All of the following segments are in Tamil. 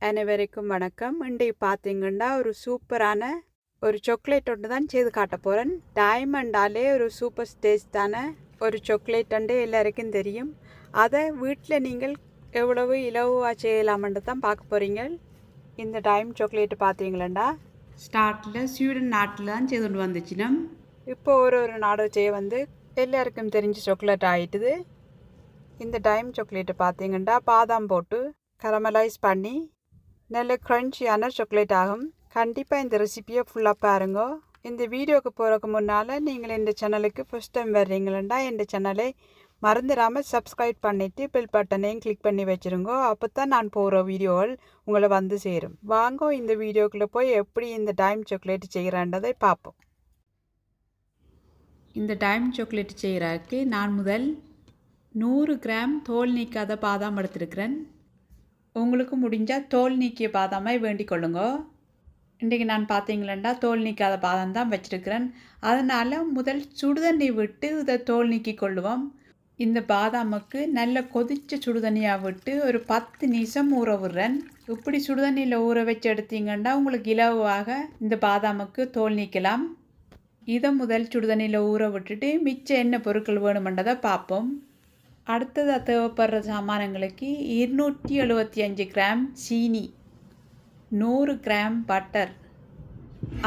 அனைவருக்கும் வணக்கம். இன்றைக்கு பார்த்தீங்கன்னா ஒரு சூப்பரான ஒரு சாக்லேட் ஒன்று தான் செய்து காட்ட போகிறேன். டைமண்டாலே ஒரு சூப்பர் டேஸ்டான ஒரு சாக்லேட் ஒன்று எல்லாருக்கும் தெரியும். அதை வீட்டில் நீங்கள் எவ்வளவு இலவாக செய்யலாம்னு தான் பார்க்க போகிறீங்க. இந்த டைம் சாக்லேட்டு பார்த்தீங்களா ஸ்டார்ட்டில் ஸ்வீடன் நாட்டில் தான் செய்து கொண்டு வந்துச்சுன்னா இப்போ ஒரு நாடு செய்ய வந்து எல்லாருக்கும் தெரிஞ்ச சாக்லேட் ஆகிட்டுது. இந்த டைம் சாக்லேட்டு பார்த்தீங்கன்னா பாதாம் போட்டு கரமலைஸ் பண்ணி நல்ல க்ரன்ச்சியான சாக்லேட் ஆகும். கண்டிப்பாக இந்த ரெசிப்பியை ஃபுல்லாக பாருங்க. இந்த வீடியோவுக்கு போகிறதுக்கு முன்னால் நீங்கள் இந்த சேனலுக்கு ஃபஸ்ட் டைம் வர்றீங்களா இந்த சேனலை மறந்துடாமல் சப்ஸ்கிரைப் பண்ணிவிட்டு பெல் பட்டனையும் கிளிக் பண்ணி வச்சுருங்க. அப்போ தான் நான் போகிற வீடியோகள் உங்களை வந்து சேரும். வாங்க இந்த வீடியோக்குள்ளே போய் எப்படி இந்த டைம் சாக்லேட் செய்கிறன்றதை பார்ப்போம். இந்த டைம் சாக்லேட் செய்கிறதுக்கு நான் முதல் 100 கிராம் தோல் நீக்காத பாதாம் எடுத்துருக்கிறேன். உங்களுக்கு முடிஞ்சால் தோல் நீக்கிய பாதாமை வேண்டிக் கொள்ளுங்க. இன்றைக்கி நான் பார்த்தீங்களா தோல் நீக்காத பாதாம் தான் வச்சுருக்கிறேன். அதனால் முதல் சுடுதண்ணி விட்டு இதை தோல் நீக்கி கொள்ளுவோம். இந்த பாதாமுக்கு நல்ல கொதித்த சுடுதண்ணியாக விட்டு ஒரு 10 நிமிஷம் ஊற விடுறேன். இப்படி சுடுதண்ணியில் ஊற வச்சு எடுத்தீங்கன்னா உங்களுக்கு இலவாக இந்த பாதாமுக்கு தோல் நீக்கலாம். இதை முதல் சுடுதண்ணியில் ஊற விட்டுட்டு மிச்சம் என்ன பொருட்கள் வேணுமென்றதை பார்ப்போம். அடுத்ததாக தேவைப்படுற சாமானங்களுக்கு 275 கிராம் சீனி, 100 கிராம் பட்டர்,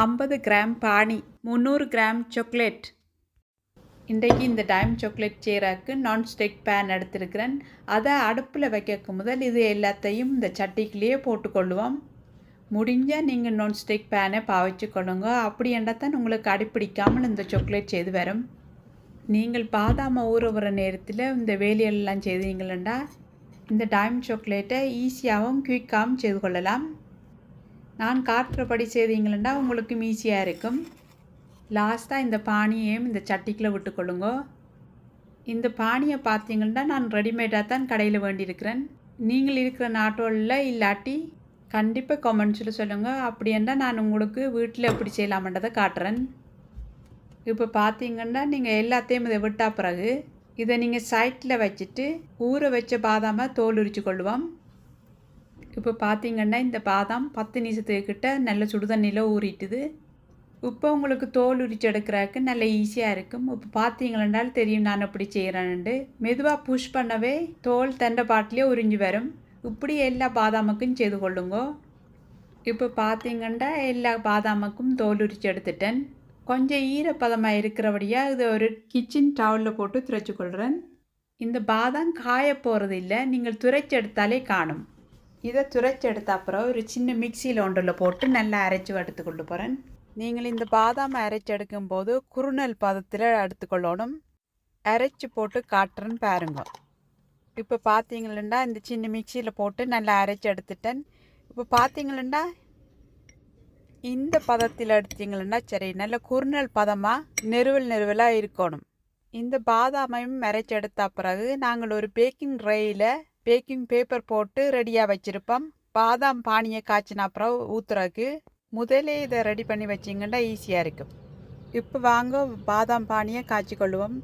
50 கிராம் பானி, 300 கிராம் சாக்லேட். இன்றைக்கு இந்த டைம் சாக்லேட் செய்கிறதுக்கு நான்ஸ்டிக் பேன் எடுத்துருக்கிறேன். அதை அடுப்பில் வைக்க முதல் இது எல்லாத்தையும் இந்த சட்டிக்குள்ளேயே போட்டுக்கொள்ளுவோம். முடிஞ்சால் நீங்கள் நான்ஸ்டிக் பேனை பாவிச்சு கொள்ளுங்க. அப்படி என்றால் உங்களுக்கு அடிப்பிடிக்காமல் இந்த சாக்லேட் செய்து வரும். நீங்கள் பாதாமை ஊற வர நேரத்தில் இந்த வேலையெல்லாம் செய்தீங்களா இந்த டைம் சாக்லேட்டை ஈஸியாகவும் குயிக்காகவும் செய்து கொள்ளலாம். நான் காட்டுறபடி செய்தீங்களா உங்களுக்கும் ஈஸியாக இருக்கும். லாஸ்ட்டாக இந்த பானியையும் இந்த சட்டிக்குள்ளே விட்டுக்கொள்ளுங்க. இந்த பானியை பார்த்தீங்கன்னா நான் ரெடிமேடாக தான் கடையில் வேண்டியிருக்கிறேன். நீங்கள் இருக்கிற நாட்டோலில் இல்லாட்டி கண்டிப்பாக கமெண்ட்ஸில் சொல்லுங்கள். அப்படின்னா நான் உங்களுக்கு வீட்டில் எப்படி செய்யலாமன்றதை காட்டுறேன். இப்போ பார்த்தீங்கன்னா நீங்கள் எல்லாத்தையும் இதை விட்டால் பிறகு இதை நீங்கள் சைட்டில் வச்சுட்டு ஊற வச்ச பாதாமை தோல் உரித்து கொள்ளுவோம். இப்போ பார்த்தீங்கன்னா இந்த பாதாம் 10 நிமிஷத்துக்கிட்ட நல்ல சுடுதண்ணியில் ஊறிட்டுது. இப்போ உங்களுக்கு தோல் உரித்து எடுக்கிறதுக்கு நல்ல ஈஸியாக இருக்கும். இப்போ பார்த்தீங்கன்னாலும் தெரியும் நான் எப்படி செய்கிறேன்ட்டு. மெதுவாக புஷ் பண்ணவே தோல் தண்டை பாட்டிலே உறிஞ்சி வரும். இப்படி எல்லா பாதாமுக்கும் செய்து கொள்ளுங்க. இப்போ பார்த்தீங்கன்னா எல்லா பாதாமுக்கும் தோல் உரித்து எடுத்துட்டேன். கொஞ்சம் ஈரப்பதமாக இருக்கிறபடியாக இதை ஒரு கிச்சன் டவலில் போட்டு துரைச்சி கொள்கிறேன். இந்த பாதாம் காய போகிறது இல்லை, நீங்கள் துரைச்சி எடுத்தாலே காணும். இதை துரைச்சி எடுத்த அப்புறம் ஒரு சின்ன மிக்சியில் ஒன்றில் போட்டு நல்லா அரைச்சி எடுத்துக்கொண்டு போகிறேன். நீங்கள் இந்த பாதாமை அரைச்சி எடுக்கும்போது குறுநல் பதத்தில் எடுத்துக்கொள்ளணும். அரைச்சி போட்டு காட்டுறேன்னு பாருங்க. இப்போ பார்த்தீங்களா இந்த சின்ன மிக்சியில் போட்டு நல்லா அரைச்சி எடுத்துட்டேன். இப்போ பார்த்தீங்களா இந்த பதத்தில் எடுத்தீங்களா சரி, நல்ல குறுநல் பதமாக நெருவலாக இருக்கணும். இந்த பாதாமையும் அரைச்சி எடுத்த பிறகு நாங்கள் ஒரு பேக்கிங் ட்ரேயில் பேக்கிங் பேப்பர் போட்டு ரெடியாக வச்சுருப்போம். பாதாம் பானியை காய்ச்சின அப்புறம் ஊற்றுறதுக்கு முதலே இதை ரெடி பண்ணி வச்சிங்கன்னா ஈஸியாக இருக்கும். இப்போ வாங்க பாதாம் பானியை காய்ச்சி கொள்ளுவோம்.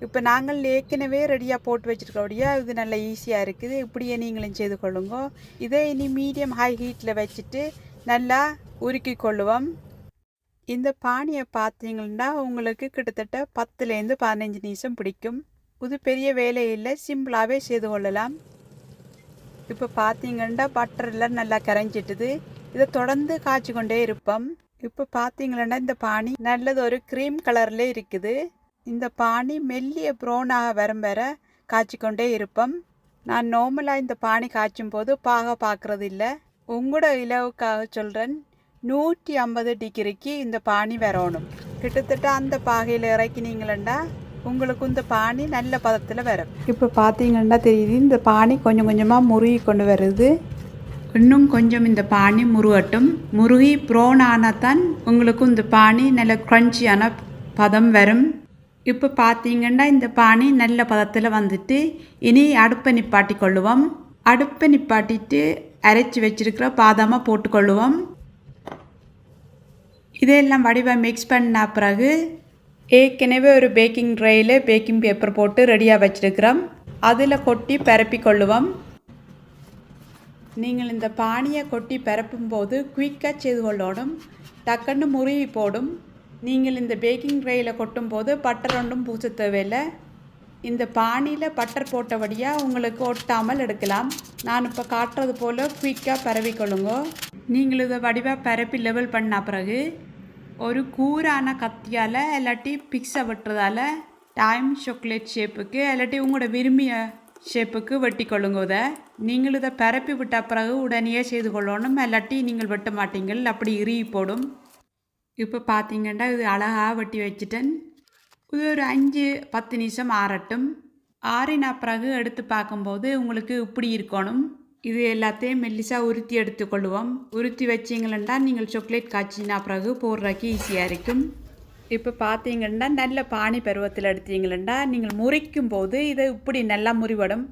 இப்போ நாங்கள் ஏற்கனவே ரெடியாக போட்டு வச்சுருக்கபடியா இது நல்லா ஈஸியாக இருக்குது. இப்படியே நீங்களும் செய்து கொள்ளுங்க. இதை இனி மீடியம் ஹை ஹீட்டில் வச்சுட்டு நல்லா உருக்கி கொள்ளுவோம். இந்த பானியை பார்த்தீங்கன்னா உங்களுக்கு கிட்டத்தட்ட 10லேருந்து 15 நிமிஷம் பிடிக்கும். இது பெரிய வேலை இல்லை, சிம்பிளாகவே செய்து கொள்ளலாம். இப்போ பார்த்தீங்கன்னா பட்டரெல்லாம் நல்லா கரைஞ்சிட்டுது. இதை தொடர்ந்து காய்ச்சி கொண்டே இருப்போம். இப்போ பார்த்தீங்கன்னா இந்த பானி நல்லது ஒரு க்ரீம் கலரில் இருக்குது. இந்த பானி மெல்லிய ப்ரௌனாக வர காய்ச்சி கொண்டே இருப்போம். நான் நார்மலாக இந்த பானி காய்ச்சும் போது பார்க்குறது இல்லை. உங்களோட இலவுக்காக சொல்கிறேன். 150 டிகிரிக்கு இந்த பானி வரணும். கிட்டத்தட்ட அந்த பாகையில் இறக்கினீங்களா உங்களுக்கு இந்த பானி நல்ல பதத்தில் வரும். இப்போ பார்த்தீங்கன்னா தெரியுது இந்த பானி கொஞ்சம் கொஞ்சமாக முருகி கொண்டு வருது. இன்னும் கொஞ்சம் இந்த பானி முருகட்டும். முருகி ப்ரௌன் ஆனால் தான் உங்களுக்கு இந்த பானி நல்ல க்ரன்ச்சியான பதம் வரும். இப்போ பார்த்தீங்கன்னா இந்த பானி நல்ல பதத்தில் வந்துட்டு இனி அடுப்பை நிப்பாட்டி கொள்ளுவோம். அடுப்பை நிப்பாட்டிட்டு அரைச்சி வச்சிருக்கிற பாதாமை போட்டுக்கொள்ளுவோம். இதெல்லாம் வடிவாக மிக்ஸ் பண்ண பிறகு ஏற்கனவே ஒரு பேக்கிங் ட்ரேயில் பேக்கிங் பேப்பர் போட்டு ரெடியாக வச்சுருக்கிறோம். அதில் கொட்டி பரப்பி கொள்ளுவோம். நீங்கள் இந்த பானியை கொட்டி பரப்பும்போது குயிக்காக செய்து கொள்ளணும். டக்குன்னு முறிவி போடும். நீங்கள் இந்த பேக்கிங் ட்ரேயில் கொட்டும்போது பட்டர் ஒன்றும் பூச தேவையில்லை. இந்த பானியில் பட்டர் போட்டபடியாக உங்களுக்கு ஒட்டாமல் எடுக்கலாம். நான் இப்போ காட்டுறது போல் குயிக்காக பரவிக்கொள்ளுங்க. நீங்கள் இதை வடிவாக பரப்பி லெவல் பண்ண பிறகு ஒரு கூரான கத்தியால் இல்லாட்டி பிக்ஸை வெட்டுறதால டைம் சாக்லேட் ஷேப்புக்கு இல்லாட்டி உங்களோட விரும்பிய ஷேப்புக்கு வெட்டி கொள்ளுங்க. இதை நீங்கள் இதை பரப்பி விட்ட பிறகு உடனே செய்து கொள்ளணும். இல்லாட்டி நீங்கள் வெட்ட மாட்டீங்கள், அப்படி இறுகி போடும். இப்போ பார்த்தீங்கன்னா இது அழகாக வெட்டி வச்சுட்டேன். இது ஒரு 5-10 நிமிஷம் ஆறட்டும். ஆறின பிறகு எடுத்து பார்க்கும்போது உங்களுக்கு இப்படி இருக்கணும். இது எல்லாத்தையும் மெல்லிசாக உருத்தி எடுத்துக்கொள்ளுவோம். உருத்தி வச்சிங்களா நீங்கள் சாக்லேட் காய்ச்சினா பிறகு போடுறதுக்கு ஈஸியாக இருக்கும். இப்போ பார்த்தீங்கன்னா நல்ல பானி பருவத்தில் எடுத்தீங்களா நீங்கள் முறிக்கும் போது இதை இப்படி நல்லா முறிவடும்.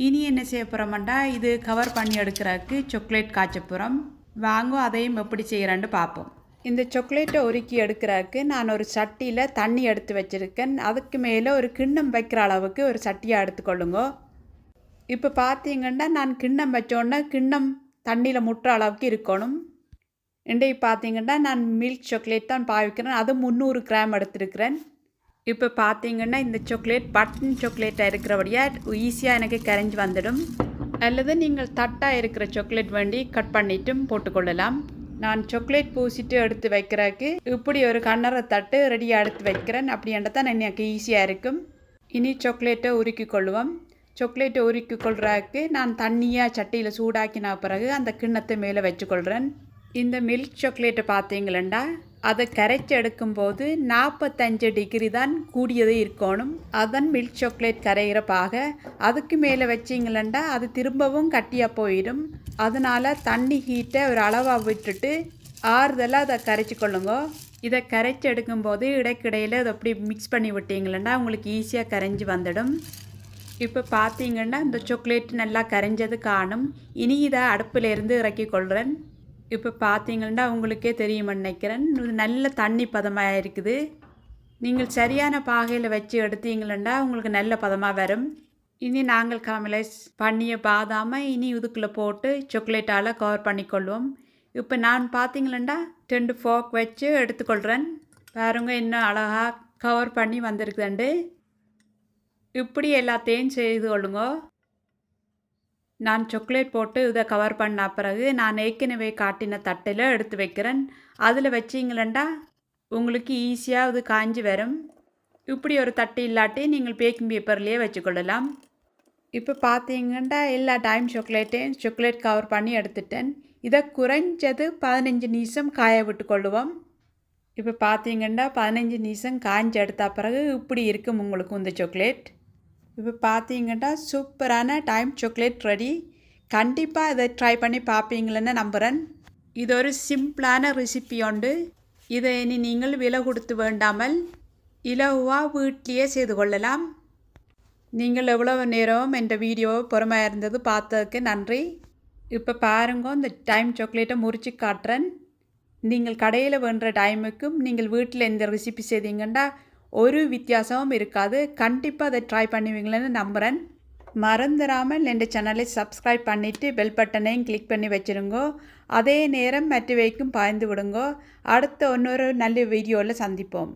இனி என்ன செய்ய போகிறோம்டா இது கவர் பண்ணி எடுக்கிறதுக்கு சாக்லேட் காய்ச்ச போகிறோம். வாங்க அதையும் எப்படி செய்கிறான்னு பார்ப்போம். இந்த சாக்லேட்டை உருக்கி எடுக்கிறதுக்கு நான் ஒரு சட்டியில் தண்ணி எடுத்து வச்சுருக்கேன். அதுக்கு மேலே ஒரு கிண்ணம் வைக்கிற அளவுக்கு ஒரு சட்டியாக எடுத்துக்கொள்ளுங்க. இப்போ பார்த்தீங்கன்னா நான் கிண்ணம் வச்சோன்னே கிண்ணம் தண்ணியில் முட்டுற அளவுக்கு இருக்கணும். இன்றைக்கு பார்த்தீங்கன்னா நான் மில்க் சாக்லேட் தான் பாவிக்கிறேன். அது 300 கிராம் எடுத்துருக்கிறேன். இப்போ பார்த்தீங்கன்னா இந்த சாக்லேட் பட்டன் சாக்லேட்டாக இருக்கிறபடியாக ஈஸியாக எனக்கு கரைஞ்சி வந்துடும். அல்லது நீங்கள் தட்டாக இருக்கிற சாக்லேட் வேண்டி கட் பண்ணிட்டும் போட்டுக்கொள்ளலாம். நான் சாக்லேட் பூசிட்டு எடுத்து வைக்கிறதுக்கு இப்படி ஒரு கண்ணரை தட்டு ரெடியாக எடுத்து வைக்கிறேன். அப்படின்றது தான் எனக்கு ஈஸியாக இருக்கும். இனி சாக்லேட்டை உருக்கி கொள்ளுவோம். சாக்லேட்டை உருக்கி கொள்றதுக்கு நான் தண்ணியாக சட்டியில் சூடாக்கின பிறகு அந்த கிண்ணத்தை மேலே வச்சுக்கொள்கிறேன். இந்த மில்க் சாக்லேட்டை பார்த்தீங்களா அதை கரைச்சி எடுக்கும்போது 45 டிகிரி தான் கூடியது இருக்கணும். அதன் மில்க் சாக்லேட் கரைகிற பாக அதுக்கு மேலே வச்சிங்களா அது திரும்பவும் கட்டியாக போயிடும். அதனால் தண்ணி ஹீட்டை ஒரு அளவாக விட்டுட்டு ஆறுதலாக அதை கரைச்சி கொள்ளுங்க. இதை கரைச்சி எடுக்கும்போது இடைக்கிடையில் அதை அப்படி மிக்ஸ் பண்ணி விட்டீங்களா உங்களுக்கு ஈஸியாக கரைஞ்சி வந்துடும். இப்போ பார்த்தீங்கன்னா இந்த சாக்லேட் நல்லா கரைஞ்சது காணும். இனி இதை அடுப்பிலேருந்து இறக்கி கொள்கிறேன். இப்போ பார்த்தீங்கன்னா உங்களுக்கே தெரியுமென்னு நினைக்கிறேன். இது நல்ல தண்ணி பதமாக இருக்குது. நீங்கள் சரியான பாகையில் வச்சு எடுத்தீங்களா உங்களுக்கு நல்ல பதமாக வரும். இனி நாங்கள் காமலைஸ் பண்ணிய பாதாமை இனி இதுக்குள்ளே போட்டு சாக்லேட்டால் கவர் பண்ணிக்கொள்வோம். இப்போ நான் பார்த்தீங்களா 2 ஃபோர்க் வச்சு எடுத்துக்கொள்கிறேன். பாருங்க இன்னும் அழகாக கவர் பண்ணி வந்திருக்குதுண்டு. இப்படி எல்லாத்தையும் செய்து கொள்ளுங்க. நான் சாக்லேட் போட்டு இதை கவர் பண்ண பிறகு நான் ஏற்கனவே காட்டின தட்டில் எடுத்து வைக்கிறேன். அதில் வச்சிங்களா உங்களுக்கு ஈஸியாக இது காஞ்சி வரும். இப்படி ஒரு தட்டு இல்லாட்டி நீங்கள் பேக்கிங் பேப்பர்லேயே வச்சுக்கொள்ளலாம். இப்போ பார்த்தீங்கன்னா எல்லா டைம் சாக்லேட் கவர் பண்ணி எடுத்துட்டேன். இதை குறைஞ்சது 15 நிமிஷம் காய விட்டு கொள்ளுவோம். இப்போ பார்த்தீங்கன்னா 15 நிமிஷம் காய்ஞ்சி எடுத்த பிறகு இப்படி இருக்கும் உங்களுக்கு இந்த சாக்லேட். இப்போ பார்த்தீங்கன்னா சூப்பரான டைம் சாக்லேட் ரெடி. கண்டிப்பாக இதை ட்ரை பண்ணி பார்ப்பீங்களன்னு நம்புகிறேன். இது ஒரு சிம்பிளான ரெசிபி உண்டு. இதை இனி நீங்கள் விலை கொடுத்து வேண்டாமல் இலவாக வீட்டிலேயே செய்து கொள்ளலாம். நீங்கள் எவ்வளவு நேரம் இந்த வீடியோவை பொறுமையாக இருந்தது பார்த்ததுக்கு நன்றி. இப்போ பாருங்க இந்த டைம் சாக்லேட்டை முறித்து காட்டுறேன். நீங்கள் கடையில் வேண்டுற டைமுக்கும் நீங்கள் வீட்டில் இந்த ரெசிபி செய்தீங்கன்னா ஒரு வித்தியாசமும் இருக்காது. கண்டிப்பாக அதை ட்ரை பண்ணுவீங்களேன்னு நம்புகிறேன். மறந்துடாமல் இந்த சேனலை சப்ஸ்கிரைப் பண்ணிவிட்டு பெல் பட்டனையும் கிளிக் பண்ணி வச்சுருங்கோ. அதே நேரம் மற்றவைக்கும் பாய்ந்து விடுங்கோ. அடுத்த இன்னொரு நல்ல வீடியோவில் சந்திப்போம்.